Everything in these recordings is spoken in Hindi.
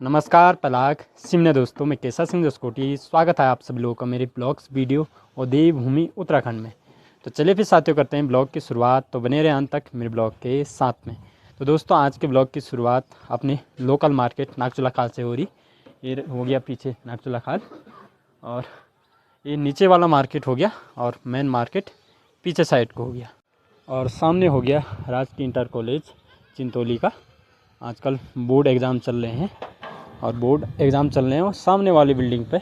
नमस्कार पलाग सिमने दोस्तों, मैं केसा सिंह दस्कोटी। स्वागत है आप सभी लोगों का मेरे ब्लॉग्स वीडियो और देवभूमि उत्तराखंड में। तो चलिए फिर साथियों करते हैं ब्लॉग की शुरुआत। तो बने रहे अंत तक मेरे ब्लॉग के साथ में। तो दोस्तों आज के ब्लॉग की शुरुआत अपने लोकल मार्केट नागचूला खाल से हो रही। ये हो गया पीछे नागचूला खाल और ये नीचे वाला मार्केट हो गया और मेन मार्केट पीछे साइड को हो गया। और सामने हो गया राजकीय इंटर कॉलेज चिंतोली का। आजकल बोर्ड एग्ज़ाम चल रहे हैं और बोर्ड एग्ज़ाम चल रहे हैं और सामने वाली बिल्डिंग पे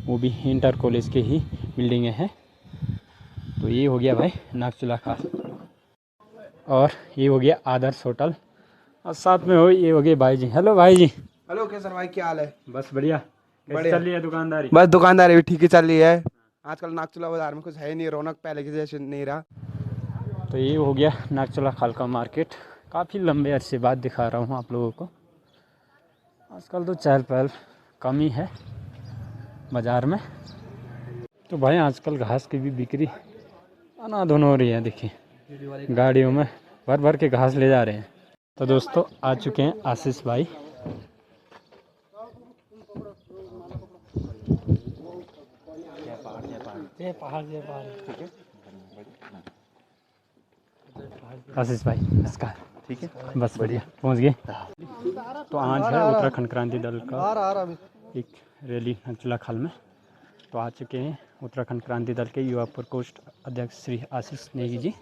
वो भी इंटर कॉलेज के ही बिल्डिंगें हैं। तो ये हो गया भाई नागचूला खाल और ये हो गया आदर्श होटल और साथ में ये हो गए भाई जी। हेलो भाई जी। हेलो कैसर भाई, क्या हाल है? बस बढ़िया। कैसे चल रही है दुकानदारी? बस दुकानदारी भी ठीक ही चल रही है। आजकल नागचूला बाजार में कुछ है नहीं, रौनक पहले के जैसे नहीं रहा। तो ये हो गया नागचूला खाल का मार्केट। काफ़ी लंबे अरसे बाद दिखा रहा हूँ आप लोगों को। आजकल तो चहल पहल कम ही है बाज़ार में। तो भाई आजकल घास की भी बिक्री अनाधुन हो रही है। देखिए गाड़ियों में भर भर के घास ले जा रहे हैं। तो दोस्तों आ चुके हैं आशीष भाई। आशीष भाई नमस्कार। ठीक है, बस बढ़िया पहुंच गए। तो आज है उत्तराखंड क्रांति दल का एक रैली नागचूला खाल में। तो आ चुके हैं उत्तराखंड क्रांति दल के युवा प्रकोष्ठ अध्यक्ष श्री आशीष नेगी जी।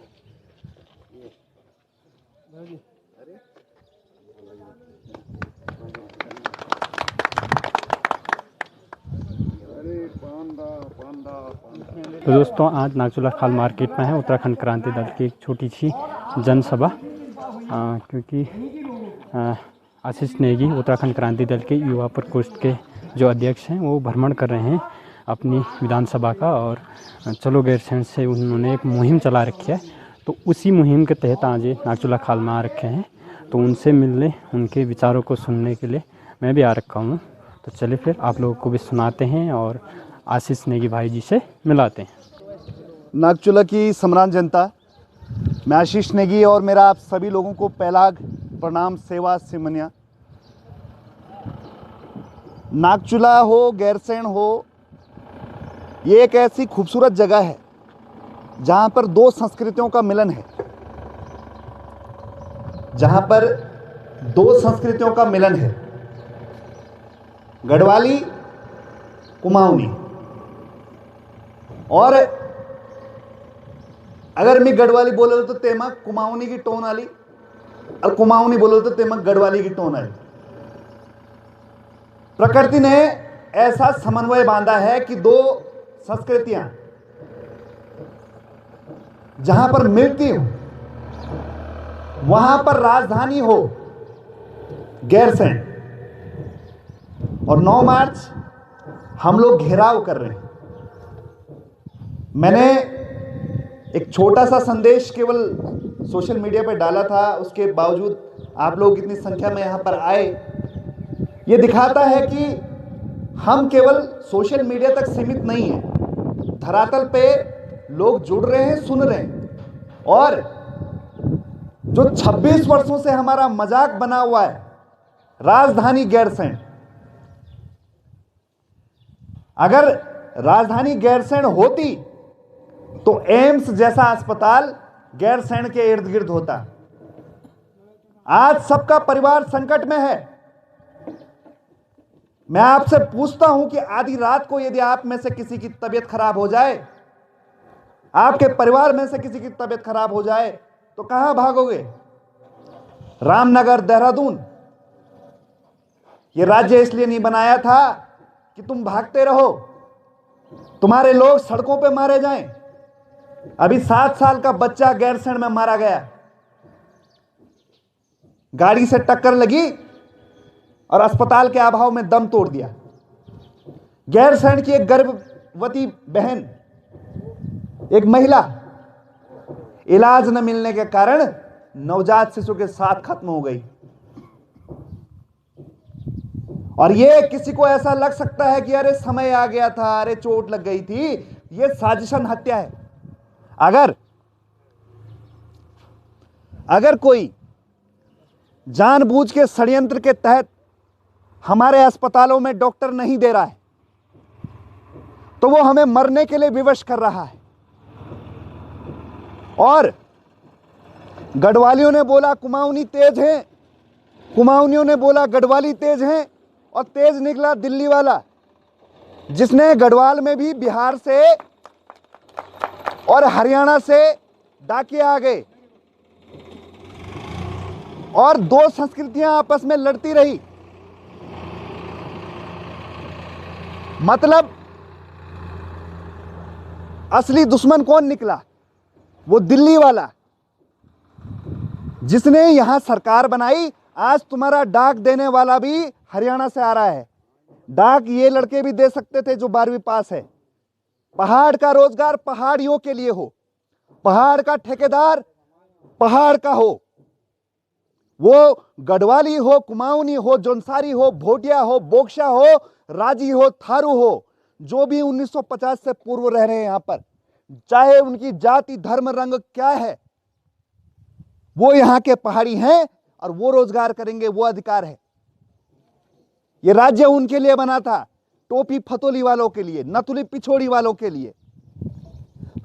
तो दोस्तों आज नागचूला खाल मार्केट में है उत्तराखंड क्रांति दल की एक छोटी सी जनसभा। क्योंकि आशीष नेगी उत्तराखंड क्रांति दल के युवा प्रकोष्ठ के जो अध्यक्ष हैं वो भ्रमण कर रहे हैं अपनी विधानसभा का। और चलो गैरसैंण से उन्होंने एक मुहिम चला रखी है। तो उसी मुहिम के तहत आज नागचूला खाल में आ रखे हैं। तो उनसे मिलने, उनके विचारों को सुनने के लिए मैं भी आ रखा हूँ। तो चलिए फिर आप लोगों को भी सुनाते हैं और आशीष नेगी भाई जी से मिलाते हैं। नागचूला की सम्रान जनता, मैं आशीष नेगी और मेरा आप सभी लोगों को पहलाग प्रणाम सेवा सिमनिया। नागचूला हो, गैरसैंण हो, ये एक ऐसी खूबसूरत जगह है जहाँ पर दो संस्कृतियों का मिलन है। जहाँ पर दो संस्कृतियों का मिलन है, गढ़वाली कुमाऊनी। और अगर मैं गढ़वाली बोले तो तेमा कुमाऊनी की टोन आली और कुमाऊनी बोले तो तेमा गढ़वाली की टोन आली। प्रकृति ने ऐसा समन्वय बांधा है कि दो संस्कृतियां जहां पर मिलती हो वहां पर राजधानी हो गैरसैंण। और 9 मार्च हम लोग घेराव कर रहे हैं। मैंने एक छोटा सा संदेश केवल सोशल मीडिया पर डाला था, उसके बावजूद आप लोग इतनी संख्या में यहाँ पर आए। ये दिखाता है कि हम केवल सोशल मीडिया तक सीमित नहीं हैं, धरातल पे लोग जुड़ रहे हैं, सुन रहे हैं। और जो 26 वर्षों से हमारा मजाक बना हुआ है राजधानी गैरसैंण, अगर राजधानी गैरसैंण होती तो एम्स जैसा अस्पताल गैरसैंण के इर्द गिर्द होता। आज सबका परिवार संकट में है। मैं आपसे पूछता हूं कि आधी रात को यदि आप में से किसी की तबीयत खराब हो जाए, आपके परिवार में से किसी की तबीयत खराब हो जाए, तो कहां भागोगे? रामनगर, देहरादून। यह राज्य इसलिए नहीं बनाया था कि तुम भागते रहो, तुम्हारे लोग सड़कों पे मारे जाएं। अभी 7 साल का बच्चा गैरसैंण में मारा गया, गाड़ी से टक्कर लगी और अस्पताल के अभाव में दम तोड़ दिया। गैरसैंण की एक गर्भवती बहन, एक महिला, इलाज न मिलने के कारण नवजात शिशु के साथ खत्म हो गई। और ये किसी को ऐसा लग सकता है कि अरे समय आ गया था, अरे चोट लग गई थी, ये साजिशन हत्या है। अगर कोई जानबूझ के षड्यंत्र के तहत हमारे अस्पतालों में डॉक्टर नहीं दे रहा है, तो वो हमें मरने के लिए विवश कर रहा है। और गढ़वालियों ने बोला कुमाऊनी तेज है, कुमाऊनियों ने बोला गढ़वाली तेज हैं, और तेज निकला दिल्ली वाला, जिसने गढ़वाल में भी बिहार से और हरियाणा से डाके आ गए और दो संस्कृतियां आपस में लड़ती रही। मतलब असली दुश्मन कौन निकला? वो दिल्ली वाला, जिसने यहां सरकार बनाई। आज तुम्हारा डाक देने वाला भी हरियाणा से आ रहा है। डाक ये लड़के भी दे सकते थे जो 12वीं पास है। पहाड़ का रोजगार पहाड़ियों के लिए हो, पहाड़ का ठेकेदार पहाड़ का हो, वो गढ़वाली हो, कुमाऊनी हो, जौनसारी हो, भोटिया हो, बोक्शा हो, राजी हो, थारू हो, जो भी 1950 से पूर्व रह रहे हैं यहां पर, चाहे उनकी जाति धर्म रंग क्या है, वो यहां के पहाड़ी हैं और वो रोजगार करेंगे, वो अधिकार है। ये राज्य उनके लिए बना था, टोपी फतोली वालों के लिए, नथुली पिछोड़ी वालों के लिए।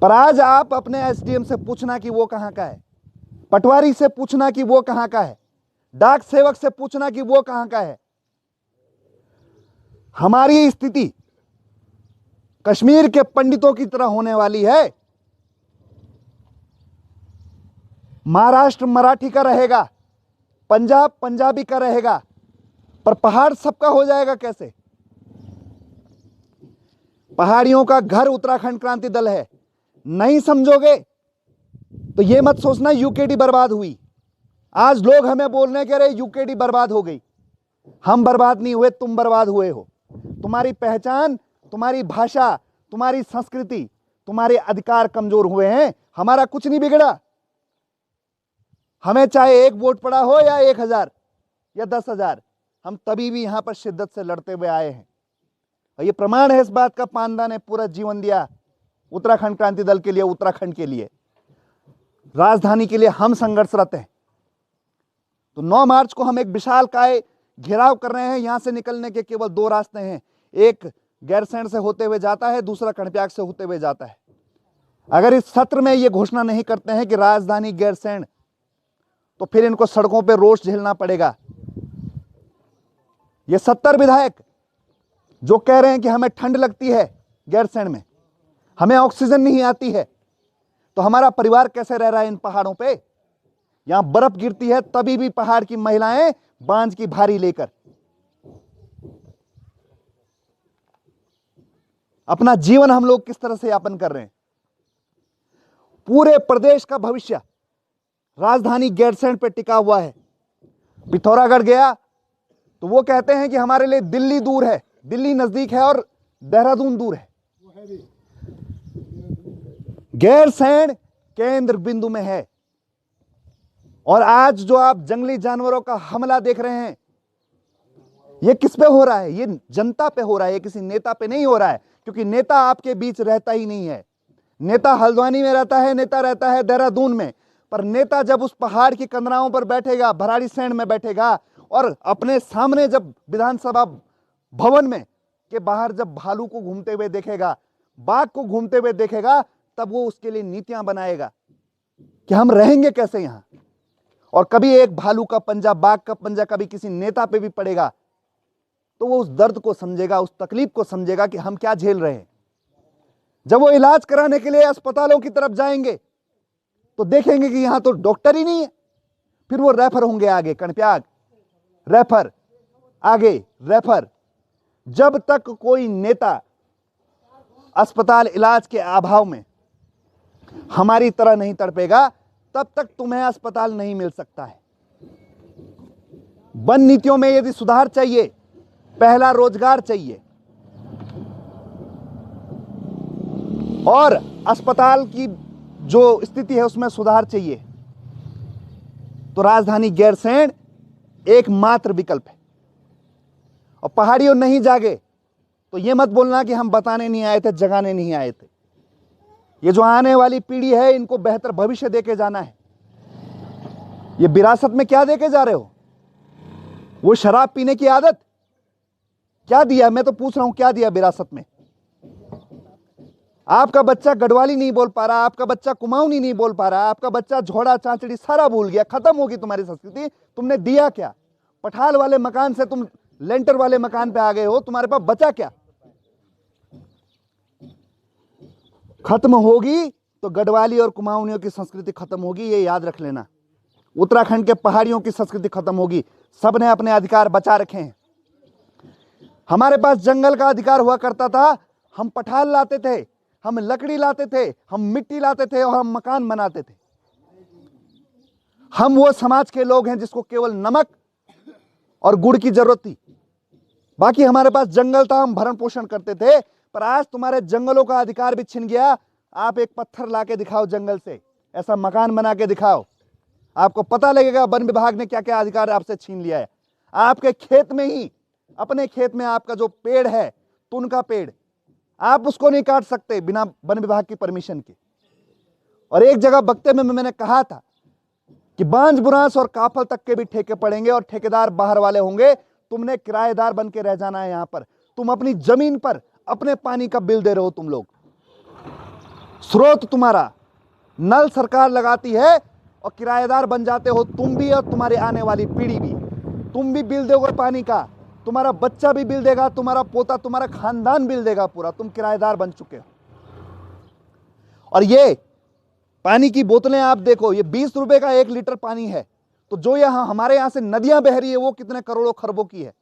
पर आज आप अपने एसडीएम से पूछना कि वो कहां का है, पटवारी से पूछना कि वो कहां का है, डाक सेवक से पूछना कि वो कहां का है। हमारी स्थिति कश्मीर के पंडितों की तरह होने वाली है। महाराष्ट्र मराठी का रहेगा, पंजाब पंजाबी का रहेगा, पर पहाड़ सबका हो जाएगा कैसे? पहाड़ियों का घर उत्तराखंड क्रांति दल है। नहीं समझोगे तो ये मत सोचना यूकेडी बर्बाद हुई। आज लोग हमें बोलने के रहे यूकेडी बर्बाद हो गई। हम बर्बाद नहीं हुए, तुम बर्बाद हुए हो। तुम्हारी पहचान, तुम्हारी भाषा, तुम्हारी संस्कृति, तुम्हारे अधिकार कमजोर हुए हैं। हमारा कुछ नहीं बिगड़ा। हमें चाहे 1 वोट पड़ा हो या 1000 या 10,000, हम तभी भी यहां पर शिद्दत से लड़ते हुए आए हैं। और ये प्रमाण है इस बात का, पांडा ने पूरा जीवन दिया उत्तराखंड क्रांति दल के लिए, उत्तराखंड के लिए, राजधानी के लिए हम संघर्षरत हैं। तो 9 मार्च को हम एक विशालकाय घेराव कर रहे हैं। यहां से निकलने के केवल 2 रास्ते हैं, एक गैरसैंण से होते हुए जाता है, दूसरा कणप्याग से होते हुए जाता है। अगर इस सत्र में ये घोषणा नहीं करते हैं कि राजधानी गैरसैंण, तो फिर इनको सड़कों पे रोष झेलना पड़ेगा। ये 70 विधायक जो कह रहे हैं कि हमें ठंड लगती है गैरसैंण में, हमें ऑक्सीजन नहीं आती है, तो हमारा परिवार कैसे रह रहा है इन पहाड़ों पे? यहां बर्फ गिरती है तभी भी पहाड़ की महिलाएं बांझ की भारी लेकर अपना जीवन हम लोग किस तरह से यापन कर रहे हैं। पूरे प्रदेश का भविष्य राजधानी गैरसैंण पे टिका हुआ है। पिथौरागढ़ गया तो वो कहते हैं कि हमारे लिए दिल्ली दूर है, दिल्ली नजदीक है और देहरादून दूर है। गैरसैंण केंद्र बिंदु में है। और आज जो आप जंगली जानवरों का हमला देख रहे हैं, ये किस पे हो रहा है? ये जनता पे हो रहा है, ये किसी नेता पे नहीं हो रहा है, क्योंकि नेता आपके बीच रहता ही नहीं है। नेता हल्द्वानी में रहता है, नेता रहता है देहरादून में, पर नेता जब उस पहाड़ की कंदराओं पर बैठेगा, भराड़ीसैंण में बैठेगा, और अपने सामने जब विधानसभा भवन में के बाहर जब भालू को घूमते हुए देखेगा, बाघ को घूमते हुए देखेगा, तब वो उसके लिए नीतियां बनाएगा कि हम रहेंगे कैसे यहां। और कभी एक भालू का पंजा, बाघ का पंजा कभी किसी नेता पे भी पड़ेगा, तो वो उस दर्द को समझेगा, उस तकलीफ को समझेगा कि हम क्या झेल रहे हैं। जब वो इलाज कराने के लिए अस्पतालों की तरफ जाएंगे तो देखेंगे कि यहां तो डॉक्टर ही नहीं है। फिर वो रेफर होंगे आगे, कणप्याग रेफर, आगे रेफर। जब तक कोई नेता अस्पताल इलाज के अभाव में हमारी तरह नहीं तड़पेगा, तब तक तुम्हें अस्पताल नहीं मिल सकता है। वन नीतियों में यदि सुधार चाहिए, पहला रोजगार चाहिए और अस्पताल की जो स्थिति है उसमें सुधार चाहिए, तो राजधानी गैरसैंण एकमात्र विकल्प है। और पहाड़ियों नहीं जागे तो यह मत बोलना कि हम बताने नहीं आए थे, जगाने नहीं आए थे। ये जो आने वाली पीढ़ी है, इनको बेहतर भविष्य देके जाना है। ये विरासत में क्या देके जा रहे हो? वो शराब पीने की आदत, क्या दिया? मैं तो पूछ रहा हूं, क्या दिया विरासत में? आपका बच्चा गढ़वाली नहीं बोल पा रहा, आपका बच्चा कुमाऊनी नहीं बोल पा रहा, आपका बच्चा झोड़ा चांचड़ी सारा भूल गया, खत्म होगी तुम्हारी संस्कृति। तुमने दिया क्या? पठाल वाले मकान से तुम लेंटर वाले मकान पे आ गए हो, तुम्हारे पास बचा क्या? खत्म होगी तो गढ़वाली और कुमाऊनियों की संस्कृति खत्म होगी, ये याद रख लेना। उत्तराखंड के पहाड़ियों की संस्कृति खत्म होगी। सबने अपने अधिकार बचा रखे हैं। हमारे पास जंगल का अधिकार हुआ करता था, हम पठाल लाते थे, हम लकड़ी लाते थे, हम मिट्टी लाते थे और हम मकान बनाते थे। हम वो समाज के लोग हैं जिसको केवल नमक और गुड़ की जरूरत थी। बाकी हमारे पास जंगल था, हम भरण पोषण करते थे। पर आज तुम्हारे जंगलों का अधिकार भी छिन गया। आप एक पत्थर लाके दिखाओ जंगल से, ऐसा मकान बना के दिखाओ, आपको पता लगेगा वन विभाग ने क्या क्या अधिकार आपसे छीन लिया है। आपके खेत में ही, अपने खेत में आपका जो पेड़ है, तुन का पेड़, आप उसको नहीं काट सकते बिना वन विभाग की परमिशन के। और एक जगह बक्ते में मैंने कहा था कि बांज बुरांस और काफल तक के भी ठेके पड़ेंगे और ठेकेदार बाहर वाले होंगे। तुमने किराएदार बन के रह जाना है। यहां पर तुम अपनी जमीन पर अपने पानी का बिल दे रहे हो। तुम लोग, स्रोत तुम्हारा, नल सरकार लगाती है और किराएदार बन जाते हो तुम भी और तुम्हारी आने वाली पीढ़ी भी। तुम भी बिल दोगे पानी का, तुम्हारा बच्चा भी बिल देगा, तुम्हारा पोता, तुम्हारा खानदान बिल देगा पूरा। तुम किराएदार बन चुके हो। और ये पानी की बोतलें आप देखो, ये 20 रुपए का 1 लीटर पानी है। तो जो यहां हमारे यहां से नदियां बह रही है वो कितने करोड़ों खरबों की है,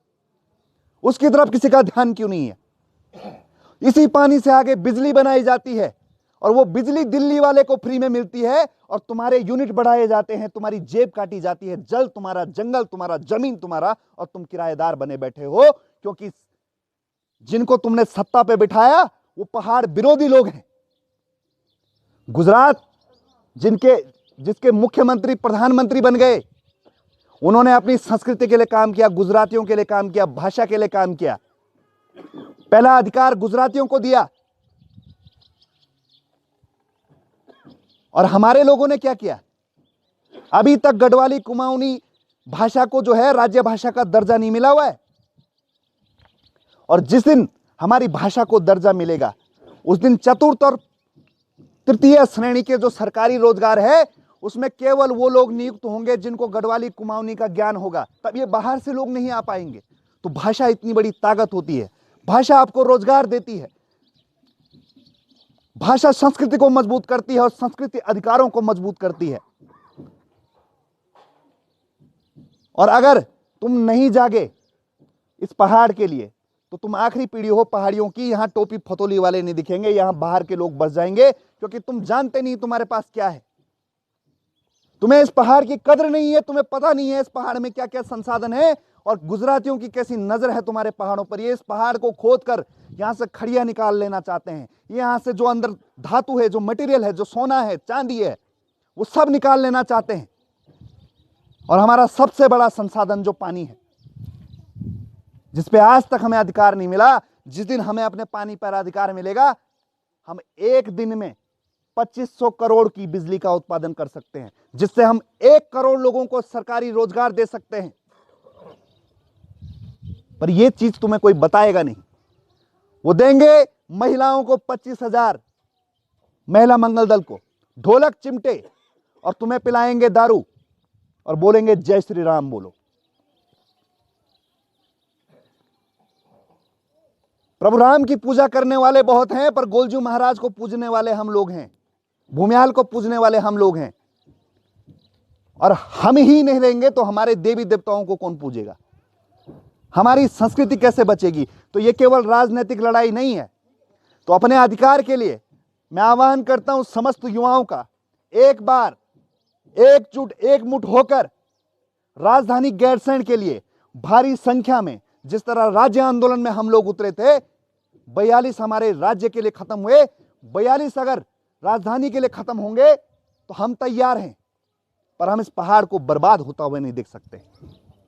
उसकी तरफ किसी का ध्यान क्यों नहीं है? इसी पानी से आगे बिजली बनाई जाती है और वो बिजली दिल्ली वाले को फ्री में मिलती है और तुम्हारे यूनिट बढ़ाए जाते हैं, तुम्हारी जेब काटी जाती है। जल तुम्हारा, जंगल तुम्हारा, जमीन तुम्हारा, और तुम किराएदार बने बैठे हो। क्योंकि जिनको तुमने सत्ता पे बिठाया वो पहाड़ विरोधी लोग हैं। गुजरात जिसके मुख्यमंत्री प्रधानमंत्री बन गए, उन्होंने अपनी संस्कृति के लिए काम किया, गुजरातियों के लिए काम किया, भाषा के लिए काम किया। पहला अधिकार गुजरातियों को दिया। और हमारे लोगों ने क्या किया? अभी तक गढ़वाली कुमाऊनी भाषा को जो है राज्य भाषा का दर्जा नहीं मिला हुआ है। और जिस दिन हमारी भाषा को दर्जा मिलेगा उस दिन चतुर्थ और तृतीय श्रेणी के जो सरकारी रोजगार है उसमें केवल वो लोग नियुक्त होंगे जिनको गढ़वाली कुमाऊनी का ज्ञान होगा। तब ये बाहर से लोग नहीं आ पाएंगे। तो भाषा इतनी बड़ी ताकत होती है। भाषा आपको रोजगार देती है। भाषा संस्कृति को मजबूत करती है और संस्कृति अधिकारों को मजबूत करती है। और अगर तुम नहीं जागे इस पहाड़ के लिए तो तुम आखिरी पीढ़ी हो पहाड़ियों की। यहां टोपी फतोली वाले नहीं दिखेंगे, यहां बाहर के लोग बस जाएंगे, क्योंकि तुम जानते नहीं तुम्हारे पास क्या है। तुम्हें इस पहाड़ की कद्र नहीं है, तुम्हें पता नहीं है इस पहाड़ में क्या क्या संसाधन है। और गुजरातियों की कैसी नजर है तुम्हारे पहाड़ों पर। ये इस पहाड़ को खोदकर यहां से खड़िया निकाल लेना चाहते हैं। यहां से जो अंदर धातु है, जो मटेरियल है, जो सोना है, चांदी है, वो सब निकाल लेना चाहते हैं। और हमारा सबसे बड़ा संसाधन जो पानी है, जिसपे आज तक हमें अधिकार नहीं मिला, जिस दिन हमें अपने पानी पर अधिकार मिलेगा, हम एक दिन में 2500 करोड़ की बिजली का उत्पादन कर सकते हैं, जिससे हम 1 करोड़ लोगों को सरकारी रोजगार दे सकते हैं। पर यह चीज तुम्हें कोई बताएगा नहीं। वो देंगे महिलाओं को 25,000, महिला मंगल दल को ढोलक चिमटे, और तुम्हें पिलाएंगे दारू और बोलेंगे जय श्री राम बोलो। प्रभु राम की पूजा करने वाले बहुत हैं, पर गोलजू महाराज को पूजने वाले हम लोग हैं, भूमियाल को पूजने वाले हम लोग हैं। और हम ही नहीं रहेंगे तो हमारे देवी देवताओं को कौन पूजेगा? हमारी संस्कृति कैसे बचेगी? तो यह केवल राजनीतिक लड़ाई नहीं है। तो अपने अधिकार के लिए मैं आह्वान करता हूं समस्त युवाओं का, एक बार एकजुट एकमुठ होकर राजधानी गैरसैंण के लिए भारी संख्या में, जिस तरह राज्य आंदोलन में हम लोग उतरे थे, 42 हमारे राज्य के लिए खत्म हुए, 42 अगर राजधानी के लिए खत्म होंगे तो हम तैयार हैं। पर हम इस पहाड़ को बर्बाद होता हुए नहीं देख सकते।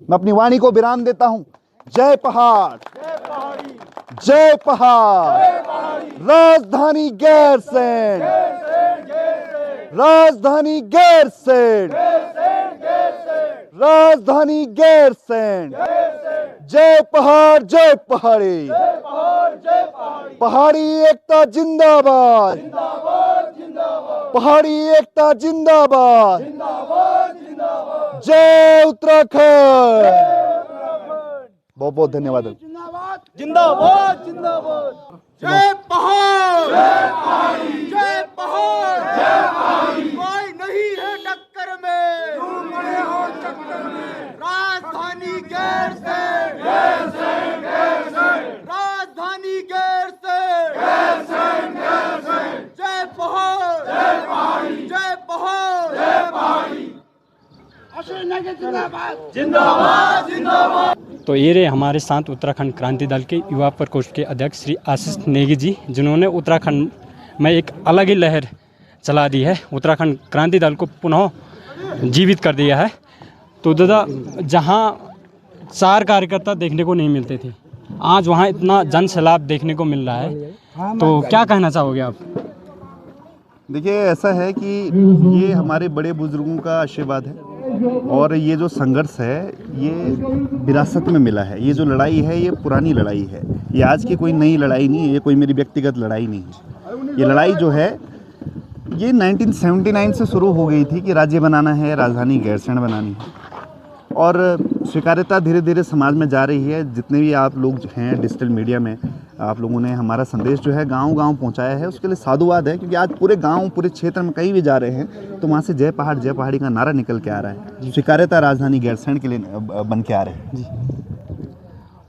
मैं अपनी वाणी को विराम देता हूं। जय पहाड़, जय पहाड़, राजधानी गैरसैंण, राजधानी गैरसैंण, राजधानी गैरसैंण। जय पहाड़ जय पहाड़ी, पहाड़ी एकता जिंदाबाद, पहाड़ी एकता जिंदाबाद, जय उत्तराखंड। बहुत बहुत धन्यवाद। जिंदाबाद जिंदाबाद। जय पहाड़ जय पहाड़ी, जय पहाड़ जय पहाड़ी। कोई नहीं है टक्कर में, तुम बड़े हो टक्कर में। राजधानी गैरसैंण, गैरसैंण, गैरसैंण। राजधानी गैरसैंण, गैरसैंण, गैरसैंण। जय पहाड़ जय पहाड़ी, जय पहाड़ जय पहाड़ी। जिंदाबाद जिंदाबाद जिंदाबाद। तो ये रहे हमारे साथ उत्तराखंड क्रांति दल के युवा प्रकोष्ठ के अध्यक्ष श्री आशीष नेगी जी, जिन्होंने उत्तराखंड में एक अलग ही लहर चला दी है, उत्तराखंड क्रांति दल को पुनः जीवित कर दिया है। तो दादा, जहाँ 4 कार्यकर्ता देखने को नहीं मिलते थे, आज वहाँ इतना जन सैलाब देखने को मिल रहा है, तो क्या कहना चाहोगे आप? देखिए, ऐसा है कि ये हमारे बड़े बुजुर्गों का आशीर्वाद है और ये जो संघर्ष है ये विरासत में मिला है। ये जो लड़ाई है ये पुरानी लड़ाई है, ये आज की कोई नई लड़ाई नहीं है, ये कोई मेरी व्यक्तिगत लड़ाई नहीं है। ये लड़ाई जो है ये 1979 से शुरू हो गई थी कि राज्य बनाना है, राजधानी गैरसैंण बनानी है, और स्वीकार्यता धीरे धीरे समाज में जा रही है। जितने भी आप लोग हैं डिजिटल मीडिया में, आप लोगों ने हमारा संदेश जो है गांव-गांव पहुंचाया है, उसके लिए साधुवाद है। क्योंकि आज पूरे गांव, पूरे क्षेत्र में कहीं भी जा रहे हैं तो वहाँ से जय पहाड़ी का नारा निकल के आ रहा है। स्वीकार्यता राजधानी गैरसैंण के लिए बन के आ रहे हैं जी।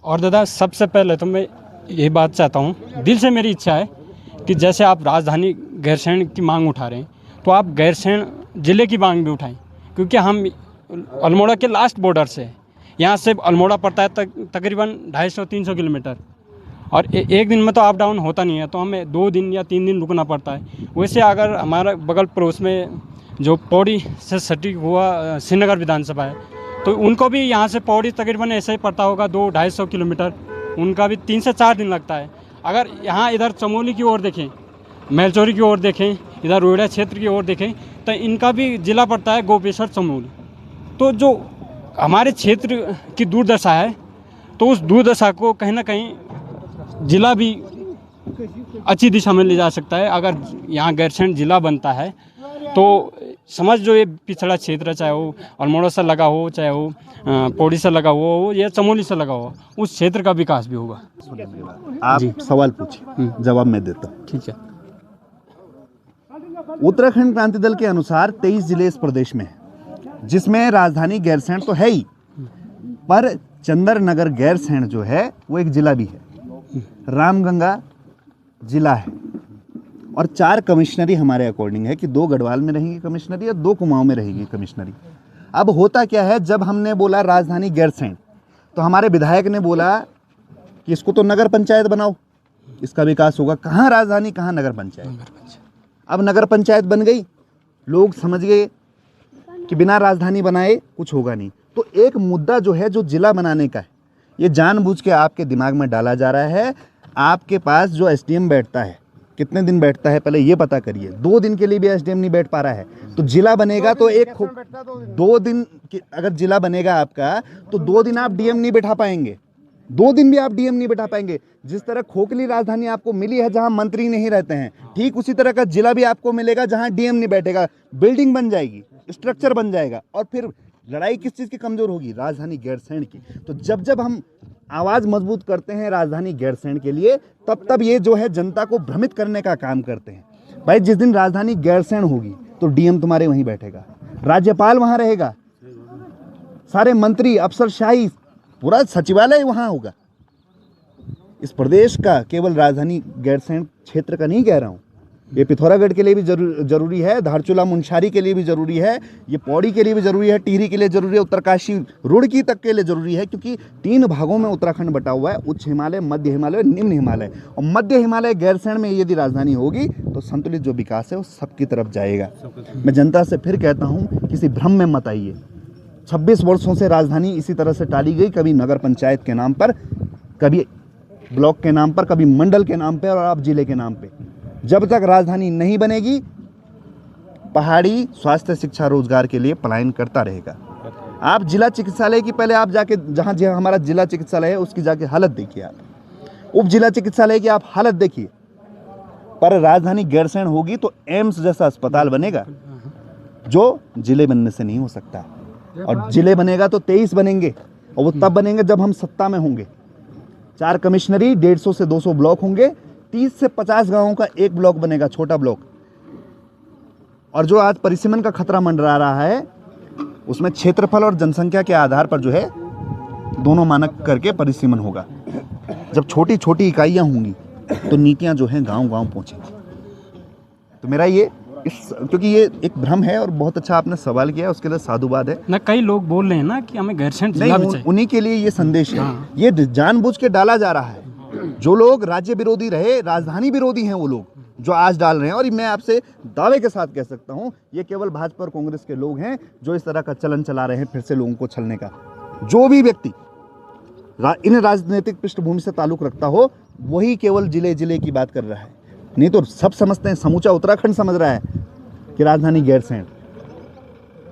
और दादा, सबसे पहले तो मैं ये बात चाहता हूँ, दिल से मेरी इच्छा है कि जैसे आप राजधानी गैरसैंण की मांग उठा रहे हैं, तो आप गैरसैंण ज़िले की मांग भी उठाएं, क्योंकि हम अल्मोड़ा के लास्ट बॉर्डर से, यहाँ से अल्मोड़ा पड़ता है तकरीबन 250-300 किलोमीटर, और एक दिन में तो अप डाउन होता नहीं है, तो हमें 2 दिन या 3 दिन रुकना पड़ता है। वैसे अगर हमारा बगल पड़ोस में जो पौड़ी से सटी हुआ श्रीनगर विधानसभा है, तो उनको भी यहाँ से पौड़ी तकरीबन ऐसे ही पड़ता होगा 200-250 किलोमीटर, उनका भी 3 से 4 दिन लगता है। अगर यहाँ इधर चमोली की ओर देखें, मैलचौरी की ओर देखें, इधर रोहड़ा क्षेत्र की ओर देखें, तो इनका भी ज़िला पड़ता है गोपेश्वर चमोली। तो जो हमारे क्षेत्र की दुर्दशा है, तो उस दुर्दशा को कहीं ना कहीं ज़िला भी अच्छी दिशा में ले जा सकता है। अगर यहाँ गैरसैंण ज़िला बनता है तो समझ जो ये पिछड़ा क्षेत्र, चाहे वो अल्मोड़ा से लगा हो, चाहे वो पौड़ी से लगा हो या चमोली से लगा हो, उस क्षेत्र का विकास भी होगा। आप सवाल पूछिए, जवाब मैं देता हूँ। ठीक है। उत्तराखंड क्रांति दल के अनुसार 23 जिले इस प्रदेश में हैं, जिसमें राजधानी गैरसैंण तो है ही, पर चंदरनगर गैरसैंण जो है वो एक जिला भी है। रामगंगा जिला है और 4 कमिश्नरी हमारे अकॉर्डिंग है कि 2 गढ़वाल में रहेंगी कमिश्नरी और 2 कुमाऊं में रहेगी कमिश्नरी। अब होता क्या है, जब हमने बोला राजधानी गैरसैंण, तो हमारे विधायक ने बोला कि इसको तो नगर पंचायत बनाओ, इसका विकास होगा। कहाँ राजधानी, कहाँ नगर पंचायत। अब नगर पंचायत बन गई, लोग समझ गए कि बिना राजधानी बनाए कुछ होगा नहीं। तो एक मुद्दा जो है, जो जिला बनाने का है, ये जानबूझ के आपके दिमाग में डाला जा रहा है। आपके पास जो एसडीएम बैठता है, कितने दिन बैठता है पहले ये पता करिए। 2 दिन के लिए भी एसडीएम नहीं बैठ पा रहा है, तो जिला बनेगा तो 2 दिन अगर जिला बनेगा आपका, तो 2 दिन आप डीएम नहीं बैठा पाएंगे, 2 दिन भी आप डीएम नहीं बैठा पाएंगे। जिस तरह खोखली राजधानी आपको मिली है जहां मंत्री नहीं रहते हैं, ठीक उसी तरह का जिला भी आपको मिलेगा जहां डीएम नहीं बैठेगा। बिल्डिंग बन जाएगी, स्ट्रक्चर बन जाएगा, और फिर लड़ाई किस चीज़ की कमजोर होगी, राजधानी गैरसैंण की। तो जब जब हम आवाज़ मजबूत करते हैं राजधानी गैरसैंण के लिए, तब तब ये जो है जनता को भ्रमित करने का काम करते हैं। भाई, जिस दिन राजधानी गैरसैंण होगी तो डीएम तुम्हारे वहीं बैठेगा, राज्यपाल वहाँ रहेगा, सारे मंत्री, अफसरशाही, पूरा सचिवालय वहाँ होगा। इस प्रदेश का, केवल राजधानी गैरसैंण क्षेत्र का नहीं कह रहा हूँ, ये पिथौरागढ़ के लिए भी जरूरी है, धारचूला मुंशारी के लिए भी जरूरी है, ये पौड़ी के लिए भी जरूरी है, टिहरी के लिए जरूरी है, उत्तरकाशी रुड़की तक के लिए जरूरी है। क्योंकि 3 भागों में उत्तराखंड बटा हुआ है, उच्च हिमालय, मध्य हिमालय, निम्न हिमालय। और मध्य हिमालय गैरसैंण में यदि राजधानी होगी तो संतुलित जो विकास है वो सबकी तरफ जाएगा। मैं जनता से फिर कहता हूँ, किसी भ्रम में मत आइए। 26 वर्षों से राजधानी इसी तरह से टाली गई, कभी नगर पंचायत के नाम पर, कभी ब्लॉक के नाम पर, कभी मंडल के नाम पर, और अब जिले के नाम पे। जब तक राजधानी नहीं बनेगी, पहाड़ी स्वास्थ्य, शिक्षा, रोजगार के लिए पलायन करता रहेगा। आप जिला चिकित्सालय की पहले आप जाके जहाँ जहाँ हमारा जिला चिकित्सालय है उसकी जाके हालत देखिए, आप उप जिला चिकित्सालय की आप हालत देखिए। पर राजधानी गैरसैंण होगी तो एम्स जैसा अस्पताल बनेगा, जो जिले बनने से नहीं हो सकता। और जिले बनेगा तो 23 बनेंगे, और वो तब बनेंगे जब हम सत्ता में होंगे। 4 कमिश्नरी, 150 से 200 ब्लॉक होंगे, 30 से 50 गांवों का एक ब्लॉक बनेगा, छोटा ब्लॉक। और जो आज परिसीमन का खतरा मंडरा रहा है, उसमें क्षेत्रफल और जनसंख्या के आधार पर जो है दोनों मानक करके परिसीमन होगा। जब छोटी छोटी इकाइयां होंगी तो नीतियां जो हैं गांव-गांव पहुंचेंगी। तो मेरा ये क्योंकि ये एक भ्रम है, और बहुत अच्छा आपने सवाल किया, उसके लिए साधुवाद है ना। कई लोग बोल रहे हैं ना कि हमें गैरसैंण जिला भी नहीं, चाहिए। उन्हीं के लिए ये संदेश है। हाँ। ये जानबूझ के डाला जा रहा है। जो लोग राज्य विरोधी रहे, राजधानी विरोधी हैं, वो लोग जो आज डाल रहे हैं, और मैं आपसे दावे के साथ कह सकता हूं, ये केवल भाजपा और कांग्रेस के लोग हैं जो इस तरह का चलन चला रहे हैं, फिर से लोगों को छलने का। जो भी व्यक्ति इन राजनीतिक पृष्ठभूमि से ताल्लुक रखता हो, वही केवल जिले जिले की बात कर रहा है, नहीं तो सब समझते हैं, समूचा उत्तराखंड समझ रहा है कि राजधानी गैरसैंण।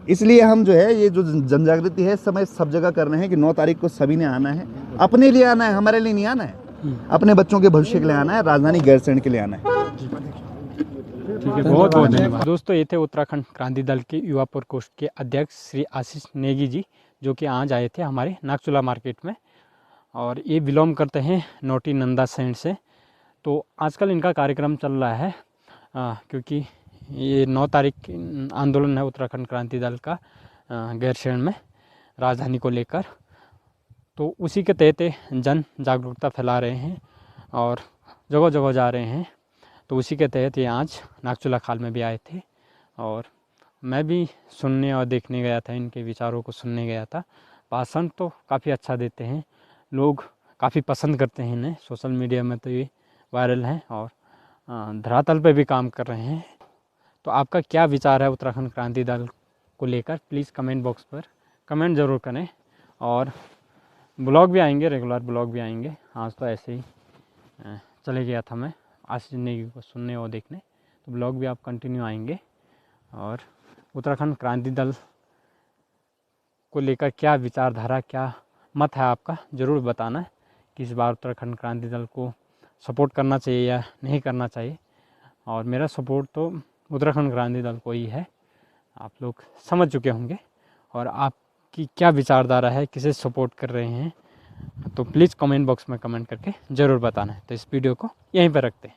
इसलिए हम जो है ये जो जनजागृति है, इस समय सब जगह कर रहे हैं कि 9 तारीख को सभी ने आना है, अपने लिए आना है, हमारे लिए नहीं आना है, अपने बच्चों के भविष्य के लिए आना है, राजधानी गैरसैंण के लिए आना है। ठीक है, बहुत बहुत धन्यवाद। दोस्तों, ये थे उत्तराखंड क्रांति दल के युवा प्रकोष्ठ के अध्यक्ष श्री आशीष नेगी जी, जो कि आज आए थे हमारे नागचूला मार्केट में, और ये बिलोंग करते हैं नोटी नंदासैंण से। तो आजकल इनका कार्यक्रम चल रहा है, क्योंकि ये 9 तारीख आंदोलन है उत्तराखंड क्रांति दल का गैरसैंण में राजधानी को लेकर। तो उसी के तहत जन जागरूकता फैला रहे हैं और जगह जगह जा रहे हैं। तो उसी के तहत ये आज नागचूला खाल में भी आए थे, और मैं भी सुनने और देखने गया था, इनके विचारों को सुनने गया था। भाषण तो काफ़ी अच्छा देते हैं, लोग काफ़ी पसंद करते हैं इन्हें। सोशल मीडिया में तो ये वायरल हैं और धरातल पे भी काम कर रहे हैं। तो आपका क्या विचार है उत्तराखंड क्रांति दल को लेकर, प्लीज़ कमेंट बॉक्स पर कमेंट ज़रूर करें। और ब्लॉग भी आएंगे, रेगुलर ब्लॉग भी आएंगे। आज तो ऐसे ही चले गया था मैं आशीष नेगी को सुनने और देखने, तो ब्लॉग भी आप कंटिन्यू आएंगे। और उत्तराखंड क्रांति दल को लेकर क्या विचारधारा, क्या मत है आपका, ज़रूर बताना कि इस बार उत्तराखंड क्रांति दल को सपोर्ट करना चाहिए या नहीं करना चाहिए। और मेरा सपोर्ट तो उत्तराखंड क्रांति दल को ही है, आप लोग समझ चुके होंगे। और आपकी क्या विचारधारा है, किसे सपोर्ट कर रहे हैं, तो प्लीज़ कमेंट बॉक्स में कमेंट करके ज़रूर बताना है। तो इस वीडियो को यहीं पर रखते हैं।